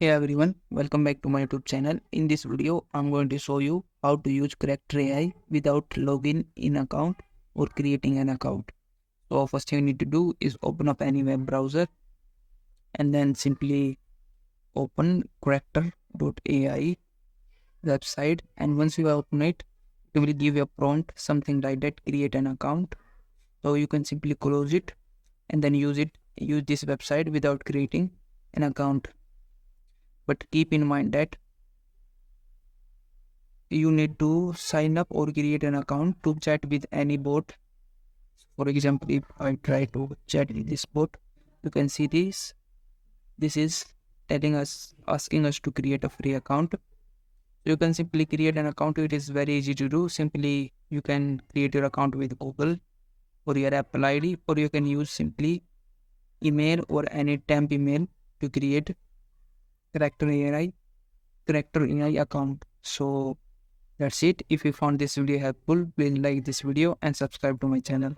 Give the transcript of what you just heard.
Hey everyone, welcome back to my YouTube channel. In this video, I'm going to show you how to use Character AI without login in account or creating an account. So first thing you need to do is open up any web browser and then simply open character.ai website. And once you open it, it will give you a prompt, something like that, create an account. So you can simply close it and then use this website without creating an account. But keep in mind that you need to sign up or create an account to chat with any bot. For example, if I try to chat with this bot, you can see this. This is asking us to create a free account. You can simply create an account. It is very easy to do. Simply, you can create your account with Google or your Apple ID, or you can use simply email or any temp email to create character AI, character AI account. So that's it. If you found this video helpful, please like this video and subscribe to my channel.